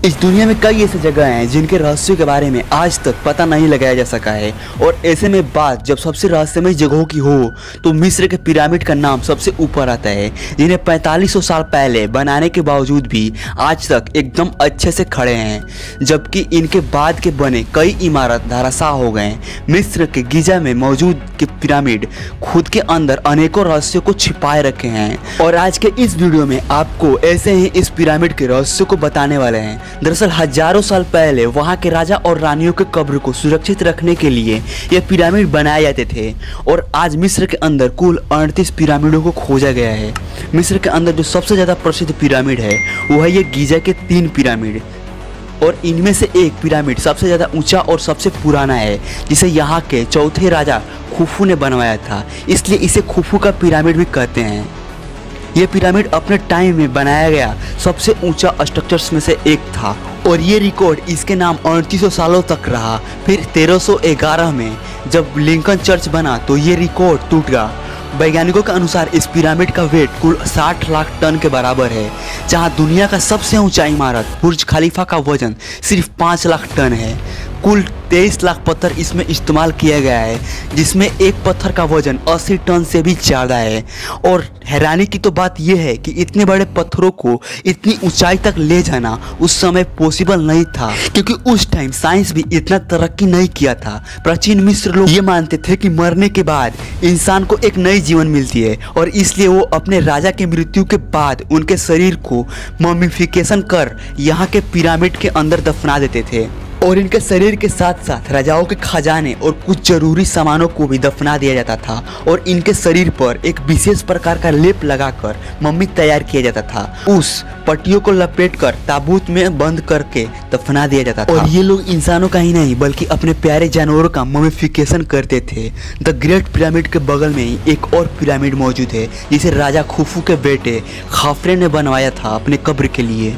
इस दुनिया में कई ऐसी जगह हैं जिनके रहस्यों के बारे में आज तक पता नहीं लगाया जा सका है। और ऐसे में बात जब सबसे रहस्यमय जगहों की हो तो मिस्र के पिरामिड का नाम सबसे ऊपर आता है, जिन्हें 4500 साल पहले बनाने के बावजूद भी आज तक एकदम अच्छे से खड़े हैं, जबकि इनके बाद के बने कई इमारत धराशाह हो गए। मिस्र के गिजा में मौजूद के पिरामिड खुद के अंदर अनेकों रहस्यों को छिपाए रखे हैं, और आज के इस वीडियो में आपको ऐसे ही इस पिरामिड के रहस्यों को बताने वाले हैं। दरअसल हजारों साल पहले वहां के राजा और रानियों के कब्र को सुरक्षित रखने के लिए ये पिरामिड बनाए जाते थे, और आज मिस्र के अंदर कुल 38 पिरामिडों को खोजा गया है। मिस्र के अंदर जो सबसे ज़्यादा प्रसिद्ध पिरामिड है वो है ये गिजा के 3 पिरामिड, और इनमें से एक पिरामिड सबसे ज़्यादा ऊंचा और सबसे पुराना है, जिसे यहाँ के चौथे राजा खुफू ने बनवाया था, इसलिए इसे खुफू का पिरामिड भी कहते हैं। ये पिरामिड अपने टाइम में बनाया गया सबसे ऊंचा स्ट्रक्चर्स में से एक था, और ये रिकॉर्ड इसके नाम 3800 सालों तक रहा। फिर 1311 में जब लिंकन चर्च बना तो ये रिकॉर्ड टूट गया। वैज्ञानिकों के अनुसार इस पिरामिड का वेट कुल 60 लाख टन के बराबर है, जहां दुनिया का सबसे ऊंचा इमारत बुर्ज खलीफा का वजन सिर्फ 5 लाख टन है। कुल 23 लाख पत्थर इसमें इस्तेमाल किया गया है, जिसमें एक पत्थर का वजन 80 टन से भी ज़्यादा है। और हैरानी की तो बात यह है कि इतने बड़े पत्थरों को इतनी ऊंचाई तक ले जाना उस समय पॉसिबल नहीं था, क्योंकि उस टाइम साइंस भी इतना तरक्की नहीं किया था। प्राचीन मिस्र लोग ये मानते थे कि मरने के बाद इंसान को एक नई जीवन मिलती है, और इसलिए वो अपने राजा के मृत्यु के बाद उनके शरीर को मम्मीफिकेशन कर यहाँ के पिरामिड के अंदर दफना देते थे, और इनके शरीर के साथ साथ राजाओं के खजाने और कुछ जरूरी सामानों को भी दफना दिया जाता था, और इनके शरीर पर एक विशेष प्रकार का लेप लगाकर मम्मी तैयार किया जाता था। उस पट्टियों को लपेटकर ताबूत में बंद करके दफना दिया जाता था। और ये लोग इंसानों का ही नहीं बल्कि अपने प्यारे जानवरों का मम्मीफिकेशन करते थे। द ग्रेट पिरामिड के बगल में ही एक और पिरामिड मौजूद है, जिसे राजा खुफू के बेटे खाफरे ने बनवाया था अपने कब्र के लिए।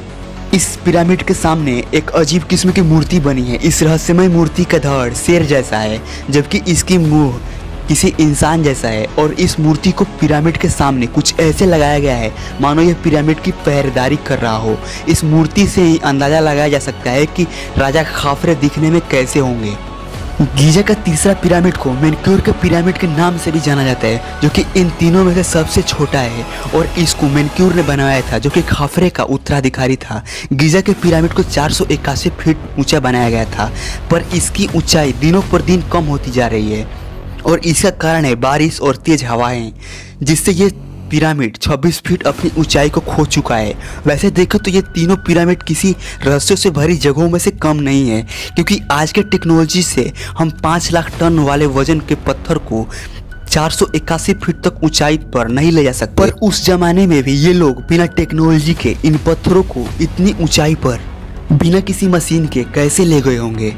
इस पिरामिड के सामने एक अजीब किस्म की मूर्ति बनी है। इस रहस्यमय मूर्ति का धड़ शेर जैसा है, जबकि इसकी मुंह किसी इंसान जैसा है, और इस मूर्ति को पिरामिड के सामने कुछ ऐसे लगाया गया है मानो यह पिरामिड की पहरेदारी कर रहा हो। इस मूर्ति से ही अंदाजा लगाया जा सकता है कि राजा खाफरे दिखने में कैसे होंगे। गीजा का तीसरा पिरामिड को मेनक्योर के पिरामिड के नाम से भी जाना जाता है, जो कि इन तीनों में से सबसे छोटा है, और इसको मेनक्योर ने बनवाया था, जो कि खाफरे का उत्तराधिकारी था। गीजा के पिरामिड को 481 फीट ऊंचा बनाया गया था, पर इसकी ऊंचाई दिनों पर दिन कम होती जा रही है, और इसका कारण है बारिश और तेज हवाएं, जिससे ये पिरामिड 26 फीट अपनी ऊंचाई को खो चुका है। वैसे देखो तो ये तीनों पिरामिड किसी रहस्यों से भरी जगहों में से कम नहीं है, क्योंकि आज के टेक्नोलॉजी से हम 5 लाख टन वाले वजन के पत्थर को 481 फीट तक ऊंचाई पर नहीं ले जा सकते। पर उस जमाने में भी ये लोग बिना टेक्नोलॉजी के इन पत्थरों को इतनी ऊंचाई पर बिना किसी मशीन के कैसे ले गए होंगे।